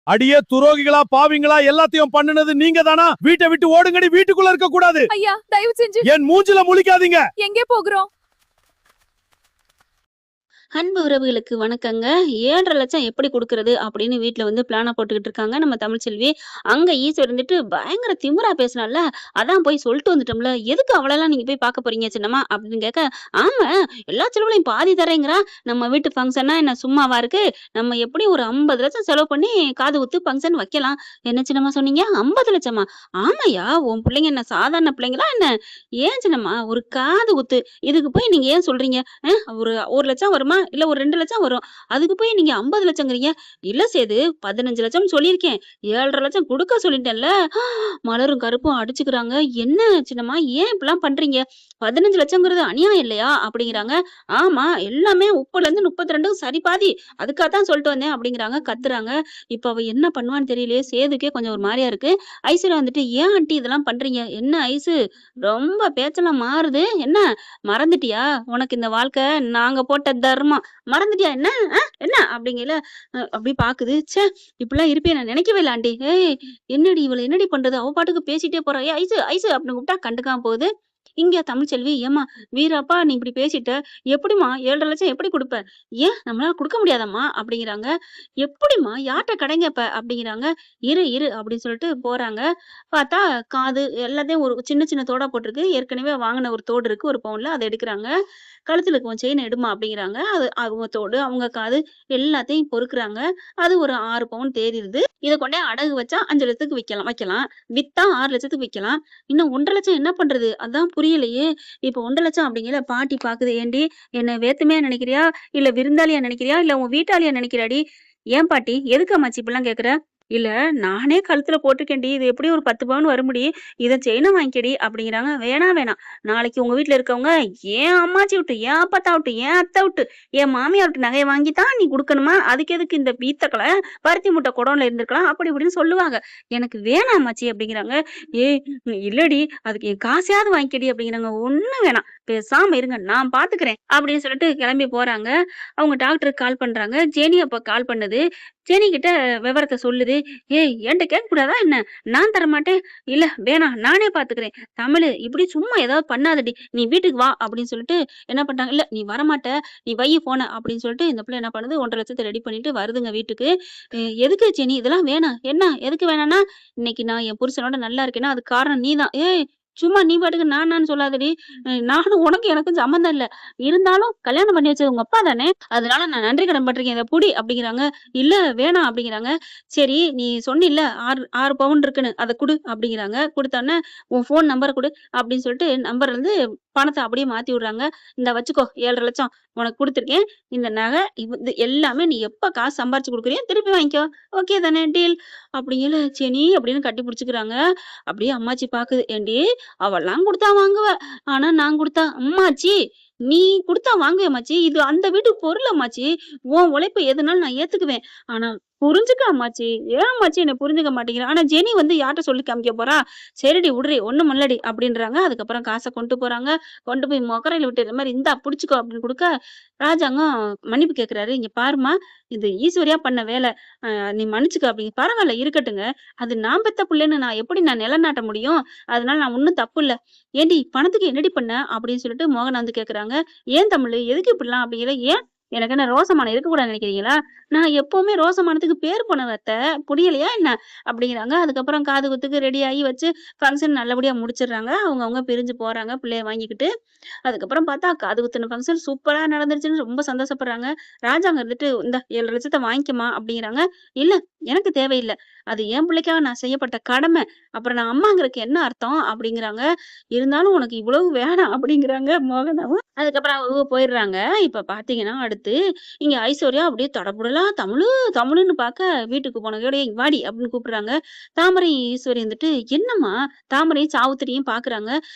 அடியே துரோகிகளா பாவிங்களா எல்லாத்தையும் பண்ணுனது நீங்க தானா? வீட்டை விட்டு ஓடுங்கடி, வீட்டுக்குள்ள இருக்க கூடாது. ஐயா தயவு செஞ்சு என் மூஞ்சில முழிக்காதீங்க. எங்கே போகிறோம்? அன்பு உறவுகளுக்கு வணக்கங்க. 7,5 லட்சம் எப்படி குடுக்குறது அப்படின்னு வீட்ல வந்து பிளான போட்டுக்கிட்டு இருக்காங்க நம்ம தமிழ்ச்செல்வி. அங்க ஈஸ்வர் இருந்துட்டு பயங்கர திமிரா பேசுனான்ல, அதான் போய் சொல்லிட்டு வந்துட்டோம்ல. "எதுக்கு அவளெல்லாம் நீங்க போய் பார்க்க போறீங்க சின்னம்மா?" அப்படின்னு கேட்க, "ஆமா, எல்லா செலவுலையும் பாதி தர்றேங்கிறா. நம்ம வீட்டு ஃபங்க்ஷன்னா என்ன சும்மாவா இருக்கு? நம்ம எப்படியும் ஒரு 50 லட்சம் செலவு பண்ணி காது குத்து ஃபங்க்ஷன் வைக்கலாம்." "என்ன சின்னம்மா சொன்னீங்க? 50 லட்சமா?" "ஆமாய்யா, உன் பிள்ளைங்க என்ன சாதாரண பிள்ளைங்களா என்ன? ஏன் சின்னம்மா, ஒரு காது குத்து. இதுக்கு போய் நீங்க ஏன் சொல்றீங்க? ஒரு 1 லட்சம் வருமா? இல்ல ஒரு 2 லட்சம் வரும். அதுக்கு போய் நீங்க 50 லட்சம்ங்கிறீங்க. இல்ல சேது, 15 லட்சம் சொல்லியிருக்கேன். 7,5 லட்சம் குடுக்க சொல்லிட்டேன்ல." மலரும் கருப்பும் அடிச்சுக்கிறாங்க. "என்ன சின்னம்மா, ஏன் இப்படிலாம் பண்றீங்க? 15 லட்சம்ங்கிறது அநியாயம் இல்லையா?" அப்படிங்கிறாங்க. "ஆமா, எல்லாமே 30ல இருந்து 32 சரி பாதி. அதுக்காகத்தான் சொல்லிட்டு வந்தேன்." அப்படிங்கிறாங்க, கத்துறாங்க. இப்ப அவ என்ன பண்ணுவான்னு தெரியலையே. சேதுக்கே கொஞ்சம் ஒரு மாரியா இருக்கு. ஐஸ்வர்யா வந்துட்டு, "ஏன் ஆண்டி இதெல்லாம் பண்றீங்க? என்ன ஐசு, ரொம்ப பேச்செல்லாம் மாறுது. என்ன மறந்துட்டியா? உனக்கு இந்த வாழ்க்கை நாங்க போட்ட தர்மம். மறந்துட்டியா என்ன? என்ன?" அப்படிங்கையில அப்படி பாக்குது. ச்சே, இப்படிலாம் இருப்பேன் நான் நினைக்கவே இல்ல ஆண்டி. "ஏய், என்னடி இவள என்னடி பண்றது? அவ பாட்டுக்கு பேசிட்டே போறா. ஏய் ஐசு ஐசு அப்படின்னு கூப்பிட்டா கண்டுக்காம போகுது. இங்க தமிழ்ச்செல்வி, "ஏம்மா வீராப்பா, நீ இப்படி பேசிட்ட. எப்படிம்மா 7,5 லட்சம் எப்படி குடுப்ப? ஏன் நம்மளால குடுக்க முடியாதாம்மா?" அப்படிங்கிறாங்க. "எப்படிம்மா, யார்ட்ட கடன் கேப்ப?" அப்படிங்கிறாங்க. "இரு இரு" அப்படின்னு சொல்லிட்டு போறாங்க. பார்த்தா காது எல்லாத்தையும் ஒரு சின்ன சின்ன தோடா போட்டிருக்கு. ஏற்கனவே வாங்குன ஒரு தோடு இருக்கு 1 பவுன்ல. அத எடுக்குறாங்க. "கழுத்துல இருக்க உன் செயின எடும்மா" அப்படிங்கிறாங்க. அது அவங்க தோடு, அவங்க காது எல்லாத்தையும் பொறுக்குறாங்க. அது ஒரு 6 பவுன் தேறிருது. இத கொண்டோய் அடகு வச்சா 5 லட்சத்துக்கு விக்கலாம் வைக்கலாம். வித்தா 6 லட்சத்துக்கு விக்கலாம். இன்னும் 1,50 லட்சம் என்ன பண்றது? அதான் புரியலையே. இப்ப 1,50 லட்சம் அப்படிங்கையில பாட்டி பாக்குது. "ஏண்டி, என்ன வேத்துமையா நினைக்கிறியா? இல்ல விருந்தாளியா நினைக்கிறியா? இல்ல உன் வீட்டாளியா நினைக்கிறியாடி?" "ஏன் பாட்டி, எதுக்கு அம்மாச்சி இப்படிலாம் கேக்குற?" "இல்ல, நானே கழுத்துல போட்டிருக்கேன்டி. இது எப்படியும் ஒரு 10 பவுன் வரும்டி. இத செயினா வாங்கிக்கடி" அப்படிங்கிறாங்க. "வேணாம் வேணாம். நாளைக்கு உங்க வீட்ல இருக்கவங்க என் அம்மாச்சி விட்டு, என் அப்பத்தா விட்டு, என் அத்தை விட்டு, என் மாமியார் விட்டு நகைய வாங்கி தான் நீ குடுக்கணுமா? அதுக்கு எதுக்கு இந்த பீத்தக்கள? பருத்தி மூட்டை குடோன்ல இருந்திருக்கலாம்." அப்படி இப்படின்னு சொல்லுவாங்க. "எனக்கு வேணாம் அம்மாச்சி" அப்படிங்கிறாங்க. "ஏய், இல்லடி, அதுக்கு என் காசையாவது வாங்கிக்கடி" அப்படிங்கிறாங்க. "ஒண்ணும் வேணாம். பேசாம இருங்க, நான் பாத்துக்கிறேன்" அப்படின்னு சொல்லிட்டு கிளம்பி போறாங்க. அவங்க டாக்டருக்கு கால் பண்றாங்க. ஜெனி அப்ப கால் பண்ணுது. ஜெனி கிட்ட விவரத்த சொல்லுது. "ஏய், என்ட்ட கேட்கக்கூடாதா என்ன? நான் தரமாட்டேன்." "இல்ல வேணாம், நானே பாத்துக்கிறேன். தமிழு, இப்படி சும்மா ஏதாவது பண்ணாதடி. நீ வீட்டுக்கு வா" அப்படின்னு சொல்லிட்டு என்ன பண்றாங்க. "இல்ல, நீ வரமாட்ட. நீ வையி ஃபோன" அப்படின்னு சொல்லிட்டு இந்த பிள்ளை என்ன பண்ணுது, 1,50 லட்சத்த ரெடி பண்ணிட்டு வருதுங்க வீட்டுக்கு. "எதுக்கு ஜெனி இதெல்லாம் வேணாம்?" "என்ன எதுக்கு வேணாம்னா, இன்னைக்கு நான் என் புருஷனோட நல்லா இருக்கேன்னா அதுக்கு காரணம் நீதான்." "ஏய், சும்மா நீ பாட்டுக்கு நானான்னு சொல்லாதடி. நானும் உனக்கும் எனக்கும் சம்மந்தம் இல்ல. இருந்தாலும் கல்யாணம் பண்ணி வச்சது உங்க அப்பா தானே. அதனால நான் நன்றி கடன் பட்டிருக்கேன். இத புடி" அப்படிங்கிறாங்க. "இல்ல வேணாம்" அப்படிங்கிறாங்க. "சரி, நீ சொன்னில்ல 6 பவுன் இருக்குன்னு, அத குடு" அப்படிங்கிறாங்க. குடுத்தோனே, "உன் ஃபோன் நம்பர குடு" அப்படின்னு சொல்லிட்டு நம்பர்லருந்து பணத்த அப்படியே மாத்தி விடுறாங்க. "இந்தா வச்சுக்கோ, 7,5 லட்சம் உனக்கு குடுத்துருக்கேன். இந்த நகை இது எல்லாமே நீ எப்ப காசு சம்பாரிச்சு குடுக்குறியோ திருப்பி வாங்கிக்கோ. ஓகே தானே, டீல்" அப்படிங்கையில "சரி" அப்படின்னு கட்டி பிடிச்சுக்கிறாங்க. அப்படியே அம்மாச்சி பாக்குது. "ஏண்டி, அவள்லாம் குடுத்தா வாங்குவ. ஆனா நான் குடுத்தா" "அம்மாச்சி, நீ குடுத்தா வாங்குவேன் அம்மாச்சி. இது அந்த வீட்டு பொருள் அம்மாச்சி. உன் உழைப்பு எதுனாலும் நான் ஏத்துக்குவேன். ஆனா புரிஞ்சுக்க அம்மாச்சி. ஏன் அம்மாச்சி என்ன புரிஞ்சுக்க மாட்டேங்கிற?" ஆனா ஜெனி வந்து யார்ட்ட சொல்லி காமிக்க போறா? "சரிடி விடுறி, ஒண்ணும் இல்லடி" அப்படின்றாங்க. அதுக்கப்புறம் காச கொண்டு போறாங்க. கொண்டு போய் மொகரையில விட்டு இந்த மாரி "இந்தா புடிச்சுக்கோ" அப்படின்னு குடுக்க, ராஜாங்கம் மன்னிப்பு கேட்கிறாரு. "இங்க பாரும்மா, இது ஈஸ்வரியா பண்ண வேல. நீ மன்னிச்சுக்க" அப்படிங்க. "பரவால்ல, இருக்கட்டுங்க. அது நான் பெத்த புள்ளைன்னு நான் நிலைநாட்ட முடியும். அதனால நான் ஒண்ணும் தப்பு இல்ல. ஏண்டி, பணத்துக்கு என்னடி பண்ண?" அப்படின்னு சொல்லிட்டு மோகன் வந்து கேட்கறாங்க. "ஏன் தமிழு, எதுக்கு இப்படிலாம்?" அப்படிங்கிற. "ஏன், எனக்கு என்ன ரோசமானம் இருக்கக்கூடாதுன்னு நினைக்கிறீங்களா? நான் எப்பவுமே ரோசமானத்துக்கு பேர் போனவ அத்த. புரியலையா என்ன?" அப்படிங்கிறாங்க. அதுக்கப்புறம் காது குத்துக்கு ரெடி ஆகி வச்சு ஃபங்ஷன் நல்லபடியா முடிச்சிடுறாங்க. அவங்கவங்க பிரிஞ்சு போறாங்க பிள்ளைய வாங்கிக்கிட்டு. அதுக்கப்புறம் பார்த்தா காது குத்துன ஃபங்ஷன் சூப்பரா நடந்துருச்சுன்னு ரொம்ப சந்தோஷப்படுறாங்க. ராஜாங்க இருந்துட்டு, "இந்தா 7,5 லட்சத்த வாங்கிக்கம்மா" அப்படிங்கிறாங்க. "இல்ல, எனக்கு தேவையில்ல. அது என் பிள்ளைக்காக நான் செய்யப்பட்ட கடமை. அப்புறம் நான் அம்மாங்கிறதுக்கு என்ன அர்த்தம்?" அப்படிங்கிறாங்க. "இருந்தாலும் உனக்கு இவ்வளவு வேணாம்" அப்படிங்கிறாங்க மோகனாவும். அதுக்கப்புறம் அவங்க போயிடுறாங்க. இப்ப பார்த்தீங்கன்னா, அடுத்து இங்க ஐஸ்வர்யா அப்படியே தடபுடலா "தமிழு, தமிழுன்னு" பார்க்க வீட்டுக்கு போனதோட, "ஏய் வாடி" அப்படின்னு கூப்பிடுறாங்க. தாமரை ஈஸ்வரி வந்துட்டு, "என்னம்மா?" தாமரையும் சாவுத்திரியும் பார்க்குறாங்க.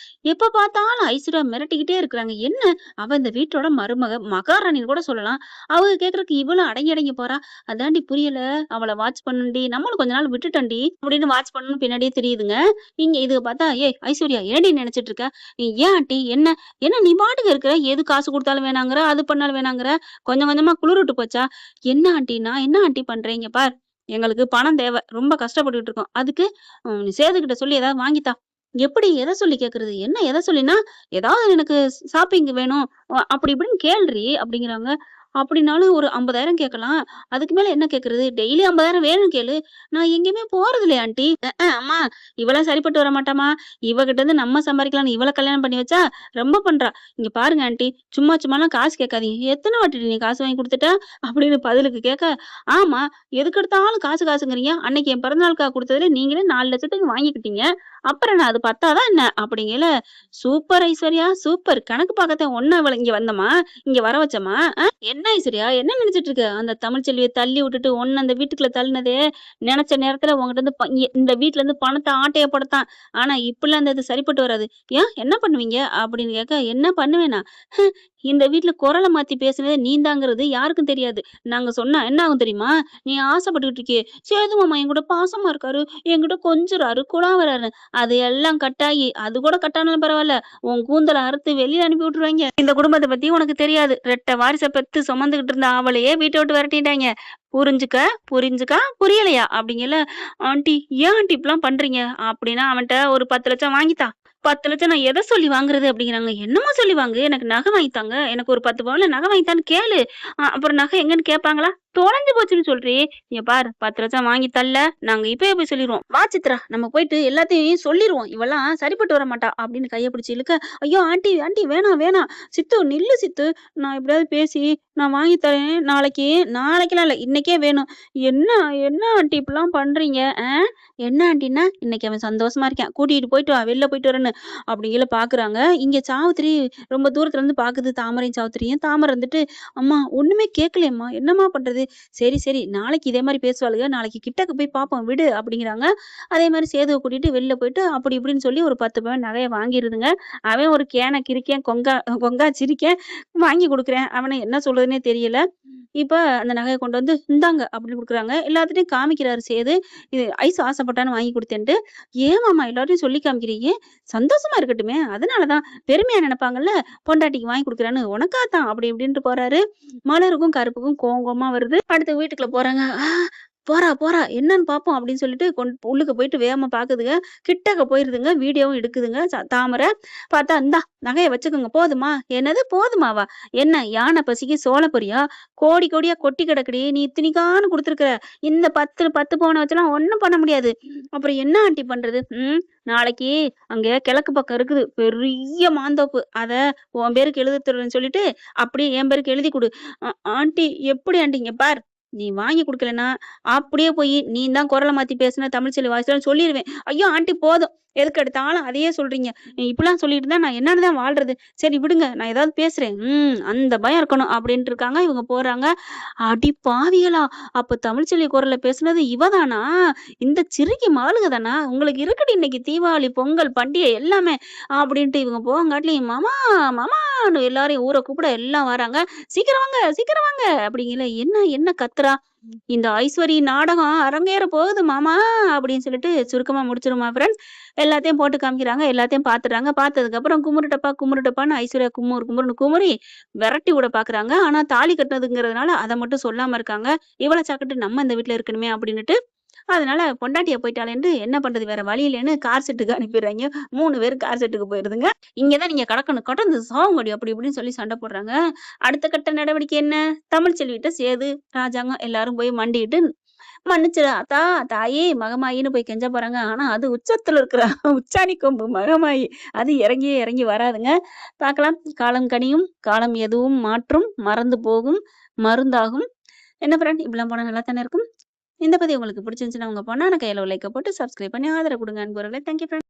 எப்ப பார்த்தாலும் ஐஸ்வர்யா மிரட்டிக்கிட்டே இருக்கிறாங்க. என்ன, அவ இந்த வீட்டோட மருமக, மகாராணின்னு கூட சொல்லலாம். அவங்க கேட்கறதுக்கு இவளும் அடங்கி அடங்கி போறா. "அதான்டி புரியல. அவள வாட்ச் பண்ணணும்டி. நம்மளும் கொஞ்ச நாள் விட்டுட்டோம்டி" அப்படின்னு வாட்ச் பண்ணணும்னு பின்னாடியே திரியுதுங்க. இங்க இதுக பார்த்தா, "ஏய் ஐஸ்வர்யா, என்னடி நினைச்சிட்டு இருக்க? ஏன் ஆண்டி, என்ன என்ன நீ பாட்டுக்கு இருக்கிற? எது காசு குடுத்தாலும் வேணாங்கிற, அது பண்ணாலும் வேணாங்கிற. கொஞ்சம் கொஞ்சமா குளிர் விட்டு போச்சா?" "என்ன ஆண்டி, நான் என்ன ஆண்டி பண்றேன்? இங்க பார், எங்களுக்கு பணம் தேவை. ரொம்ப கஷ்டப்பட்டுட்டு இருக்கோம். அதுக்கு சேதுகிட்ட சொல்லி ஏதாவது வாங்கி தா. எப்படி? எத சொல்லி கேட்கறது? என்ன எத சொல்லினா, ஏதாவது எனக்கு ஷாப்பிங் வேணும். அப்படி இப்படின்னு கேள்றி அப்படிங்கிறாங்க. அப்படின்னாலும் ஒரு 50,000 கேட்கலாம். அதுக்கு மேல என்ன கேட்கறது? டெய்லி 50,000 வேணும் கேளு. நான் எங்கேயுமே போறது இல்லையே ஆன்ட்டி. அம்மா இவளாம் சரிப்பட்டு வர மாட்டாம்மா. இவகிட்ட இருந்து நம்ம சம்பாரிக்கலாம்ன்னு இவள கல்யாணம் பண்ணி வச்சா ரொம்ப பண்றா. இங்க பாருங்க ஆன்ட்டி, சும்மா சும்மாலாம் காசு கேட்காதீங்க. எத்தன வாட்டிடி நீ காசு வாங்கி குடுத்துட்ட? அப்படின்னு பதிலுக்கு கேட்க, ஆமா எதுக்கெடுத்தாலும் காசு காசுங்கிறீங்க. அன்னைக்கு என் பிறந்தநாளுக்காக குடுத்ததுல நீங்களே 4,00,000க்கு வாங்கிக்கிட்டீங்க. அப்புறம் என்ன அது பத்தாதா என்ன? அப்படிங்கையில, சூப்பர் ஐஸ்வர்யா சூப்பர். கணக்கு பார்க்கத்தான் உன்ன இவள இங்க வந்தோமா? இங்க வர வச்சோமா? என்ன ஐஸ்வர்யா? என்ன நினைச்சிட்டு இருக்க? அந்த தமிழ்ச்செல்விய தள்ளி விட்டுட்டு உன்ன அந்த வீட்டுக்குள்ள தள்ளினதே, நினைச்ச நேரத்துல உன்கிட்ட இருந்து இந்த வீட்ல இருந்து பணத்த ஆட்டைய போடத்தான். ஆனா இப்படிலாம் இந்த இது சரிப்பட்டு வராது. ஏன் என்ன பண்ணுவீங்க? அப்படின்னு கேட்க, என்ன பண்ணுவேனா? இந்த வீட்ல குரல மாத்தி பேசுனதே நீதாங்கிறது யாருக்கும் தெரியாது. நாங்க சொன்னா என்ன ஆகும் தெரியுமா? நீ ஆசைப்பட்டுக்கிட்டு இருக்கியே, சேது மாமா என்கூட பாசமா இருக்காரு, என்கிட்ட கொஞ்சுறாரு, குழாவுறாரு. அது எல்லாம் கட்டாயி, அது கூட கட்டானாலும் பரவால்ல. உன் கூந்தல அறுத்து வெளிய அனுப்பி விட்டுருவாய்ங்க. இந்த குடும்பத்த பத்தி உனக்கு தெரியாது. ரெட்ட வாரிச பெத்து சுமந்துகிட்டு இருந்த அவளையே வீட்ட விட்டு விரட்டிட்டாய்ங்க. புரிஞ்சுக்க, புரிஞ்சுக்கா, புரியலையா? அப்படிங்கல, ஆன்ட்டி ஏன் ஆன்ட்டி இப்படிலாம் பண்றீங்க? அப்படின்னா அவன்ட்ட ஒரு 10,00,000 வாங்கித்தா. 10,00,000 நான் எத சொல்லி வாங்குறது? அப்படிங்கிறாங்க. என்னம்மா சொல்லி வாங்கு? எனக்கு நகை வாங்கி தாங்க. எனக்கு ஒரு 10 பவுன்ல நகை வாங்கி தான்னு கேளு. அப்புறம் நகை எங்கன்னு கேட்பாங்களா? தொலைஞ்சு போச்சுன்னு சொல்றி. இங்க பாரு 10,00,000 வாங்கி தரல. நாங்க இப்பயே போய் சொல்லிருவோம். வா சித்ரா நம்ம போயிட்டு எல்லாத்தையும் சொல்லிருவோம். இவெல்லாம் சரிப்பட்டு வர மாட்டா அப்படின்னு கைய பிடிச்சு இழுக்க, ஐயோ ஆன்ட்டி ஆன்ட்டி வேணாம் வேணாம். சித்து நில்லு சித்து. நான் எப்படியாவது பேசி நான் வாங்கி தரேன். நாளைக்கு நாளைக்கெல்லாம் இல்ல இன்னைக்கே வேணும். என்ன என்ன ஆன்ட்டி இப்படிலாம் பண்றீங்க? என்ன ஆன்ட்டின்னா, இன்னைக்கு அவன் சந்தோஷமா இருக்கான். கூட்டிட்டு போயிட்டு வா, வெளில போயிட்டு வரேன்னு. அப்படிங்கல பாக்குறாங்க. இங்க சாவித்திரி ரொம்ப தூரத்துல இருந்து பாக்குது தாமரையும் சாவித்திரியும். தாமரை வந்துட்டு, அம்மா ஒண்ணுமே கேட்கலையேம்மா. என்னம்மா பண்றது? சரி, சரி. நாளைக்கு இதே மாரி பேசுவாளுக. நாளைக்கு கிட்டக்க போய் பாப்போம் விடு அப்படிங்கிறாங்க. அதே மாரி சேதுவ கூட்டிட்டு வெளில போயிட்டு அப்படி இப்படின்னு சொல்லி ஒரு 10 பவுன் நகைய வாங்கிருதுங்க. அவன் ஒரு கேன கிறுக்கன், கொங்கா சிரிக்கன் வாங்கி குடுக்குறேன். அவன என்ன சொல்றதுன்னே தெரியல. இப்ப அந்த நகைய கொண்டு வந்து இந்தாங்க அப்படின்னு குடுக்குறாங்க. எல்லாத்துட்டயும் காமிக்கிறாரு சேது. இது ஐஸ் ஆசைப்பட்டான்னு வாங்கி குடுத்தேன்ட்டு. ஏன் மாமா எல்லார்ட்டயும் சொல்லி காமிக்கிறீங்க? சந்தோஷமா இருக்கட்டுமே! அதனால தான். பெருமையா நெனைப்பாங்கல்ல. பொண்டாட்டிக்கு வாங்கி குடுக்குறான்னு. உனக்கா தான் அப்படி இப்படின்ட்டு போறாரு. மலருக்கும் கருப்புக்கும் கோவமா வருது. அடுத்து வீட்டுக்குள்ள போறாங்க. போறா, போறா. என்னன்னு பாப்போம் அப்படின்னு சொல்லிட்டு உள்ளுக்கு போயிட்டு வேகமா பாக்குதுங்க. கிட்டக்க போயிருதுங்க. வீடியோவும் எடுக்குதுங்க. தாமரை. பார்த்தா, இந்தா நகைய வச்சுக்கோங்க. போதுமா? என்னது போதுமாவா? என்ன யானை பசிக்கு சோள பொரியா? கோடி கோடியா கொட்டி கிடக்குடி. நீ இத்தினிக்கான்னு குடுத்துருக்குற. இந்த 10 பவுன வச்சுலாம் ஒண்ணும் பண்ண முடியாது. அப்புறம் என்ன ஆன்ட்டி பண்றது? நாளைக்கு அங்க கிழக்கு பக்கம் இருக்குது. பெரிய மாந்தோப்பு. அத உன் பேருக்கு எழுதி தருவேன்னு சொல்லிட்டு, அப்படியே என் பேருக்கு எழுதி குடு. ஆன்ட்டி எப்படி ஆன்ட்டி? இங்க பார். நீ வாங்கி குடுக்கலன்னா, அப்படியே போயி நீ தான் குரல மாத்தி பேசுன தமிழ்ச்செல்வி வாய்ஸ்லன்னு சொல்லிருவேன். ஐயோ! ஆன்ட்டி போதும். எதுக்கு எடுத்தாலும் அதையே சொல்றீங்க. இப்படிலாம் சொல்லிட்டு இருந்தா நான் என்னான்னு தான் வாழ்றது? சரி விடுங்க. நான் ஏதாவது பேசுறேன். அந்த பயம் இருக்கணும் அப்படின்ட்டு இருக்காங்க. இவங்க போறாங்க. அடி பாவிகளா! அப்ப தமிழ்ச்செல்வி குரல்ல பேசுனது இவ தானா? இந்த சிறுக்கி மாளுக தானா? உங்களுக்கு இருக்குடி இன்னைக்கு தீபாவளி, பொங்கல், பண்டிகை எல்லாமே அப்படின்ட்டு இவங்க போகங்காட்டியும் மாமா மாமான்னு எல்லாரையும் ஊர கூப்பிட எல்லாம் வராங்க. சீக்கிரம் வாங்க, சீக்கிரம் வாங்க அப்படிங்கல. என்ன என்ன கத்துறா? இந்த ஐஸ்வரி நாடகம் அரங்கேற போகுது மாமா அப்படின்னு சொல்லிட்டு சுருக்கமா முடிச்சிருமா ஃப்ரெண்ட்ஸ். எல்லாத்தையும் போட்டு காமிக்கிறாங்க. எல்லாத்தையும் பாத்துறாங்க. பார்த்ததுக்கு அப்புறம் குமுருட்டப்பா குமுருட்டப்பான்னு ஐஸ்வர்யா குமுறுன்னு குமுறி விரட்டி விட பாக்குறாங்க. ஆனா தாலி கட்டினதுங்கிறதுனால அதை மட்டும் சொல்லாம இருக்காங்க. இவள சாக்கிட்டு நம்ம இந்த வீட்டுல இருக்கணுமே அப்படின்னுட்டு அதனால பொண்டாட்டிய போயிட்டாளேன்ட்டு என்ன பண்றது வேற வழி இல்லைன்னு கார் செட்டுக்கு அனுப்பிடுறாங்க. 3 பேரும் கார் செட்டுக்கு போயிருதுங்க. இங்கதான் நீங்க கடக்கணும் கடந்து சாவங்கடி அப்படி இப்படின்னு சொல்லி சண்டை போடுறாங்க. அடுத்த கட்ட நடவடிக்கை என்ன? தமிழ்ச்செல்விட்ட சேது ராஜாங்கம் எல்லாரும் போய் மண்டிட்டு மன்னிச்சிரு அத்தா தாயே மகமாயின்னு போய் கெஞ்ச போறாங்க. ஆனா அது உச்சத்துல இருக்கிற உச்சாணி கொம்பு மகமாயி. அது இறங்கி வராதுங்க. பார்க்கலாம். காலம் கனியும் காலம் எதுவும் மாற்றும் மறந்து போகும் மருந்தாகும். என்ன ஃப்ரெண்ட் இப்படிலாம் போனா நல்லா தானே இருக்கும். இந்த பதிவு உங்களுக்கு பிடிச்சிருந்துச்சுன்னா உங்க பொண்ணான கையில லைக்க போட்டு சப்ஸ்கிரைப் பண்ணி ஆதரவு கொடுங்க அன்புறவுகளே. Thank you friend.